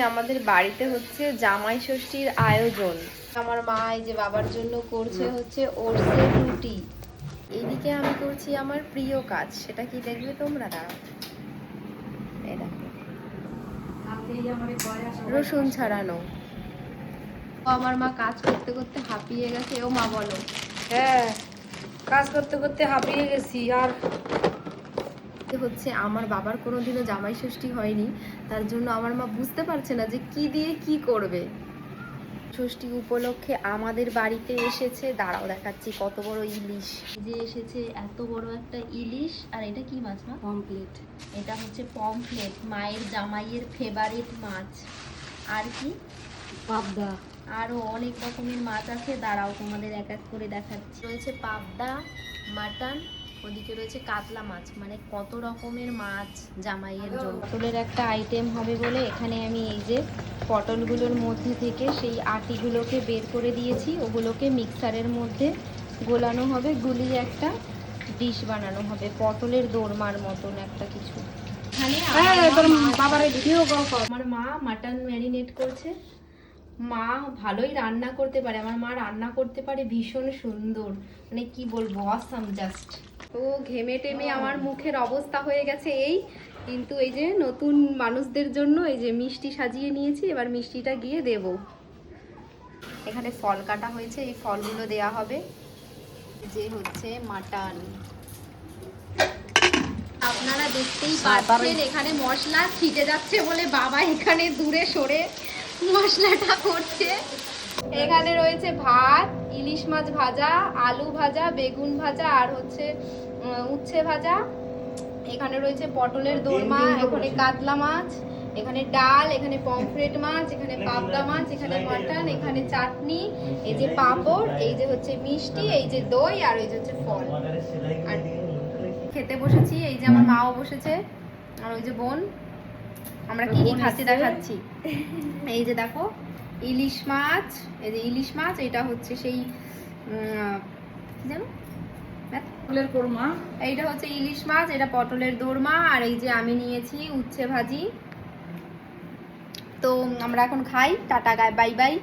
আমাদের বাড়িতে হচ্ছে জামাই ষষ্ঠীর আয়োজন। আমার মা এই যে বাবার জন্য করছে হচ্ছে ওটসের রুটি, এইদিকে আমি করছি আমার প্রিয় কাজ, সেটা কি দেখবে তোমরা? দাঁড়াও, এই দেখো রসুন ছাড়ানো। আমার মা কাজ করতে করতে হাঁপিয়ে গেছে। ও মা বলো। হ্যাঁ, কাজ করতে করতে হাঁপিয়ে গেছি। আর হচ্ছে আমার বাবার কোনোদিনও জামাই ষষ্ঠী হয়নি, তার জন্য আমার মা বুঝতে পারছে না যে কি দিয়ে কি করবে। ষষ্ঠী উপলক্ষে আমাদের বাড়িতে এসেছে, দাঁড়াও দেখাচ্ছি কত বড় ইলিশ যে এসেছে, এত বড় একটা ইলিশ। আর এটা কি মাছ? না পমফ্লেট। এটা হচ্ছে পমফ্লেট, মায়ের জামাইয়ের ফেভারিট মাছ। আর কি? পাবদা। আরো অনেক রকমের মাছ আছে, দাঁড়াও তোমাদের এক এক করে দেখাচ্ছি। রয়েছে পাবদা, মাটন, ওদিকে রয়েছে কাতলা মাছ, মানে কত রকমের মাছ জামাইয়ের জন্য। পটলের একটা আইটেম হবে বলে এখানে আমি এই যে পটলগুলোর মধ্যে থেকে সেই আটিগুলোকে বের করে দিয়েছি, ওগুলোকে মিক্সারের মধ্যে গোলানো হবে, গুলিয়ে একটা ডিশ বানানো হবে, পটলের দোরমার মতন একটা কিছু। এখানে আমার মা মাটন ম্যারিনেট করছে। মা ভালোই রান্না করতে পারে, আমার মা রান্না করতে পারে ভীষণ সুন্দর, মানে কি বলবো, অসাম জাস্ট। তো ঘেমে টেমে আমার মুখের অবস্থা হয়ে গেছে এই, কিন্তু এই যে নতুন মানুষদের জন্য এই যে মিষ্টি সাজিয়ে নিয়েছি, এবার মিষ্টিটা গিয়ে দেব। এখানে ফল কাটা হয়েছে, এই ফলগুলো দেয়া হবে। যে হচ্ছে মাটন, আপনারা দেখতেই পাচ্ছেন এখানে মশলা ছিটে যাচ্ছে বলে বাবা এখানে দূরে সরে মশলাটা করছে। এখানে রয়েছে ভাত, ইলিশ মাছ ভাজা, আলু ভাজা, বেগুন ভাজা, আর হচ্ছে উচ্ছে ভাজা। এখানে রয়েছে পটলের দোরমা, এখানে কাতলা মাছ, এখানে ডাল, এখানে পমফ্রেট মাছ, এখানে পাবদা মাছ, এখানে মাটন, এখানে চাটনি, এই যে পাঁপড়, এই যে হচ্ছে মিষ্টি, এই যে দই, আর এই যে হচ্ছে ফল। আর খেতে বসেছি, এই যে আমার মাও বসেছে, আর ওই যে বোন। আমরা কি কি খাচ্ছি দেখাচ্ছি। এই যে দেখো ইলিশ মাছ, এই যে ইলিশ মাছ, এটা হচ্ছে সেই কি জানো পটলের কোরমা, এইটা হচ্ছে ইলিশ মাছ, এটা পটলের দোরমা, আর এই যে আমি নিয়েছি উচ্ছে ভাজি। তো আমরা এখন খাই, টাটা, বাই বাই।